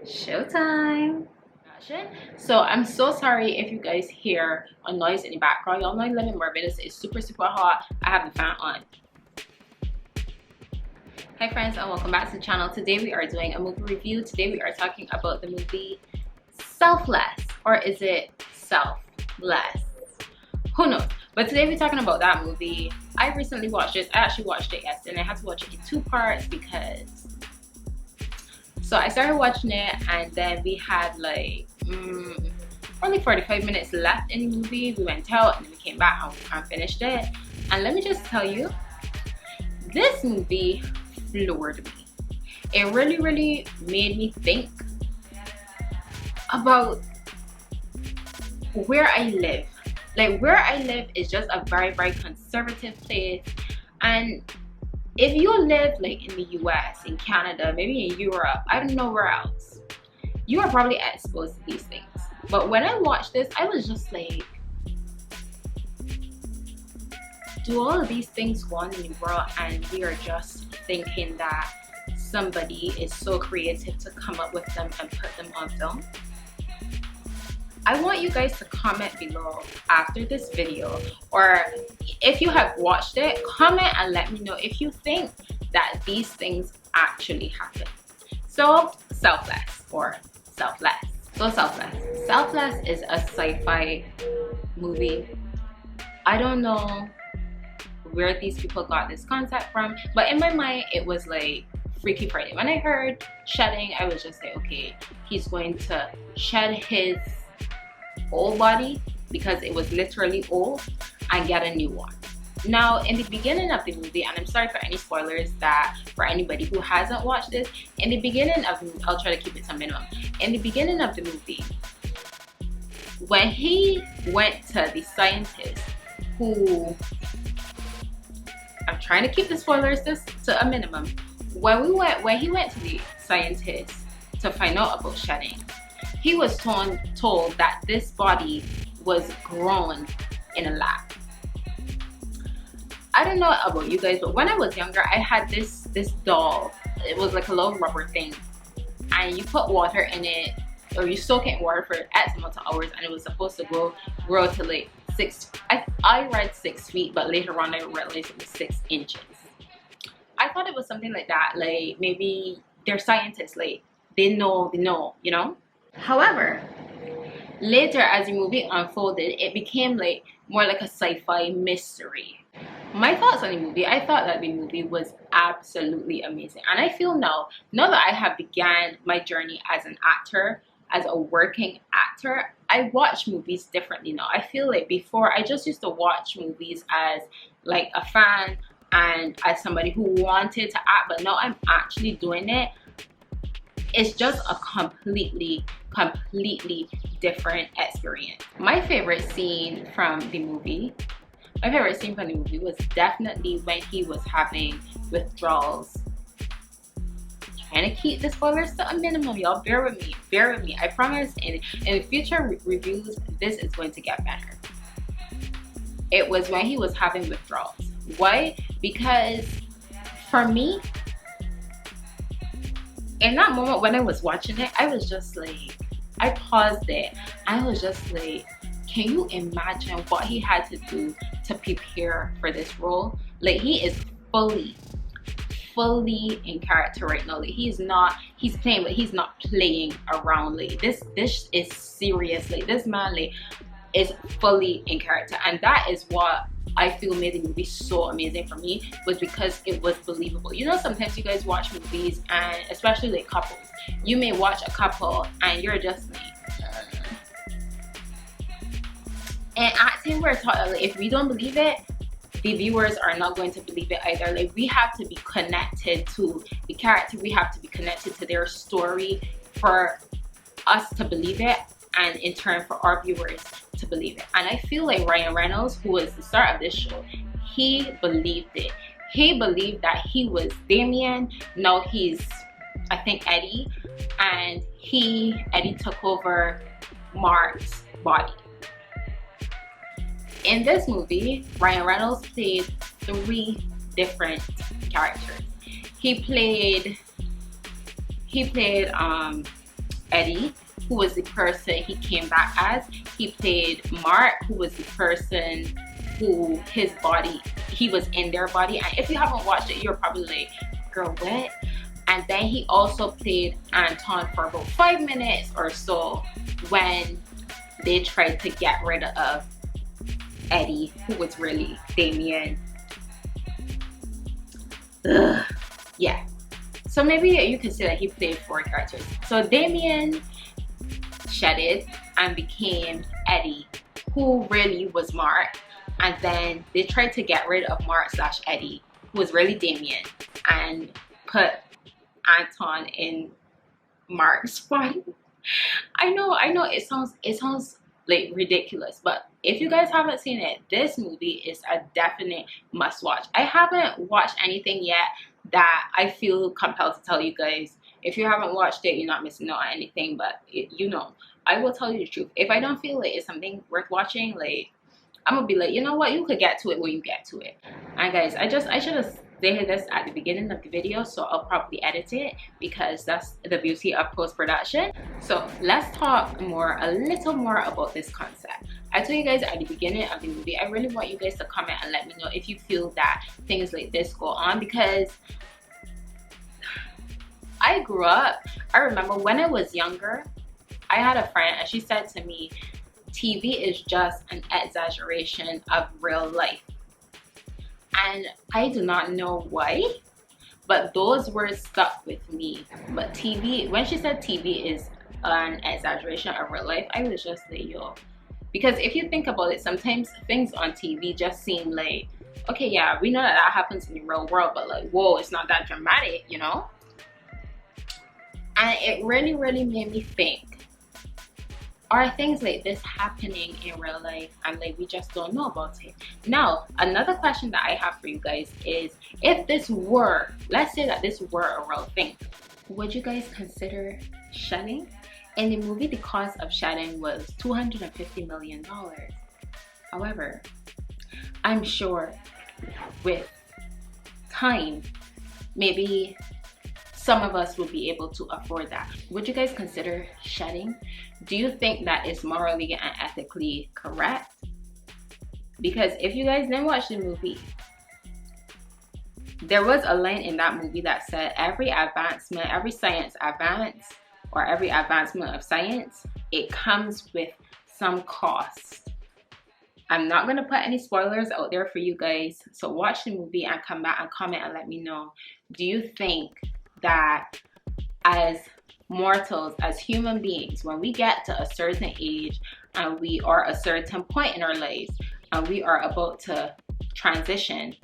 Showtime. So I'm so sorry if you guys hear a noise in the background. Y'all know I live in Barbados. It's super hot. I have the fan on. Hi friends, and welcome back to the channel. Today we are doing a movie review. Today we are talking about the movie Selfless, or is it Selfless? Who knows? But today we're talking about that movie. I recently watched this. I actually watched it yesterday and I had to watch it in 2 parts because so I started watching it and then we had like only 45 minutes left in the movie. We went out and then we came back and finished it. And let me just tell you, this movie floored me. It really made me think about where I live. Like, where I live is just a very conservative place, and if you live like in the US, in Canada, maybe in Europe, I don't know where else, you are probably exposed to these things. But when I watched this, I was just like, do all of these things go on in the world and we are just thinking that somebody is so creative to come up with them and put them on film? I want you guys to comment below after this video, or if you have watched it, comment and let me know if you think that these things actually happen. So Selfless, or Selfless. So Selfless is a sci-fi movie. I don't know where these people got this concept from, but in my mind it was like Freaky Friday. When I heard shedding, I was just like, okay, he's going to shed his old body, because it was literally old, and get a new one. Now in the beginning of the movie, and I'm sorry for any spoilers that for anybody who hasn't watched this, in the beginning of the movie, I'll try to keep it to a minimum. In the beginning of the movie, when he went to the scientist who, I'm trying to keep the spoilers to a minimum, when he went to the scientist to find out about shedding, he was told that this body was grown in a lab. I don't know about you guys, but when I was younger, I had this doll. It was like a little rubber thing, and you put water in it, or you soak it in water for X amount of hours, and it was supposed to grow to like 6. I read 6 feet, but later on I realized it was 6 inches. I thought it was something like that. Like maybe they're scientists, like they know, you know. However, later as the movie unfolded, it became like more like a sci-fi mystery. My thoughts on the movie, I thought that the movie was absolutely amazing, and I feel now that I have began my journey as an actor, as a working actor, I watch movies differently now. I feel like before I just used to watch movies as like a fan and as somebody who wanted to act, but now I'm actually doing it. It's just a completely different experience. My favorite scene from the movie was definitely when he was having withdrawals. Trying to keep the spoilers to a minimum, y'all. Bear with me. I promise in future reviews, this is going to get better. It was when he was having withdrawals. Why? Because for me, in that moment when I was watching it, I was just like, I paused it. I was just like, can you imagine what he had to do to prepare for this role? Like, he is fully in character right now. Like, he's playing, but he's not playing around. Like, this is serious. Like, this man like is fully in character, and that is what I feel made the movie so amazing for me, was because it was believable. You know, sometimes you guys watch movies, and especially like couples, you may watch a couple and you're just like, and acting, we're taught that like, if we don't believe it, the viewers are not going to believe it either. Like, we have to be connected to the character, we have to be connected to their story for us to believe it, and in turn for our viewers to believe it. And I feel like Ryan Reynolds, who was the star of this show, he believed it. He believed that he was Damien. Now he's, I think, Eddie, and Eddie took over Mark's body. In this movie, Ryan Reynolds played 3 different characters. He played Eddie, who was the person he came back as. He played Mark, who was the person who his body, he was in their body. And if you haven't watched it, you're probably like, girl, what? And then he also played Anton for about 5 minutes or so when they tried to get rid of Eddie, who was really Damien. Ugh. Yeah. So maybe you can say that he played 4 characters. So Damien shedded and became Eddie, who really was Mark. And then they tried to get rid of Mark / Eddie, who was really Damien, and put Anton in Mark's body. I know it sounds like ridiculous, but if you guys haven't seen it, this movie is a definite must watch. I haven't watched anything yet that I feel compelled to tell you guys. If you haven't watched it, you're not missing out on anything, but you know, I will tell you the truth. If I don't feel like it's something worth watching, like, I'm gonna be like, you know what, you could get to it when you get to it. And guys, I should have stated this at the beginning of the video, so I'll probably edit it because that's the beauty of post-production. So let's talk a little more about this concept. I told you guys at the beginning of the movie, I really want you guys to comment and let me know if you feel that things like this go on, because I grew up, I remember when I was younger, I had a friend and she said to me, TV is just an exaggeration of real life. And I do not know why, but those words stuck with me. But TV, when she said TV is an exaggeration of real life, I was just like, yo. Because if you think about it, sometimes things on TV just seem like, okay, yeah, we know that happens in the real world, but like, whoa, it's not that dramatic, you know? And it really, really made me think, are things like this happening in real life and like we just don't know about it? Now, another question that I have for you guys is, if this were, let's say that this were a real thing, would you guys consider shedding? In the movie, the cost of shedding was $250 million. However, I'm sure with time, maybe some of us will be able to afford that. Would you guys consider shedding? Do you think that it's morally and ethically correct? Because if you guys didn't watch the movie, there was a line in that movie that said every advancement, every science advance, or every advancement of science, it comes with some cost. I'm not going to put any spoilers out there for you guys, so watch the movie and come back and comment and let me know. Do you think that as mortals, as human beings, when we get to a certain age and we are a certain point in our lives and we are about to transition,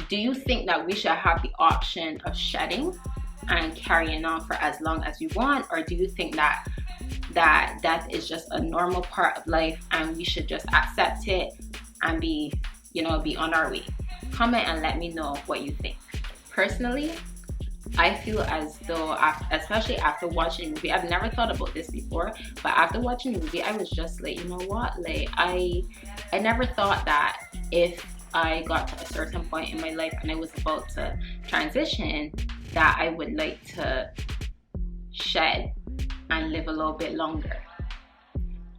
do you think that we should have the option of shedding and carrying on for as long as we want? Or do you think that death is just a normal part of life and we should just accept it and be on our way? Comment and let me know what you think. Personally, I feel as though, especially after watching the movie, I've never thought about this before, but after watching the movie, I was just like, you know what, like I never thought that if I got to a certain point in my life and I was about to transition, that I would like to shed and live a little bit longer.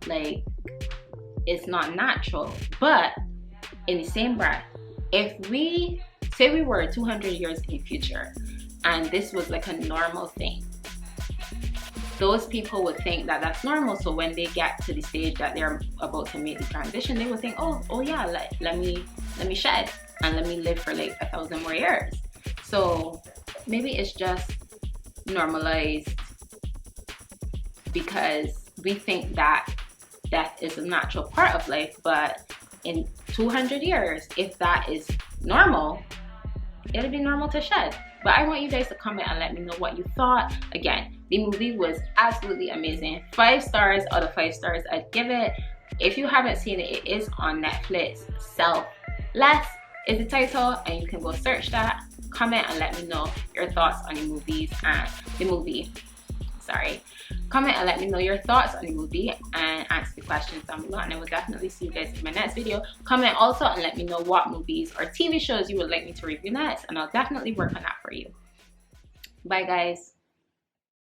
Like, it's not natural. But in the same breath, if we say we were 200 years in the future and this was like a normal thing, those people would think that that's normal. So when they get to the stage that they're about to make the transition, they would think, oh yeah, let me shed and let me live for like 1,000 more years. So maybe it's just normalized because we think that death is a natural part of life. But in 200 years, if that is normal, it'll be normal to shed. But I want you guys to comment and let me know what you thought. Again, the movie was absolutely amazing. 5 stars out of 5 stars I'd give it. If you haven't seen it, it is on Netflix. Selfless is the title, and you can go search that. Comment and let me know your thoughts on the movies and the movie. Comment and let me know your thoughts on the movie and answer the questions down below, and I will definitely see you guys in my next video. Comment also and let me know what movies or TV shows you would like me to review next, and I'll definitely work on that for you. Bye guys.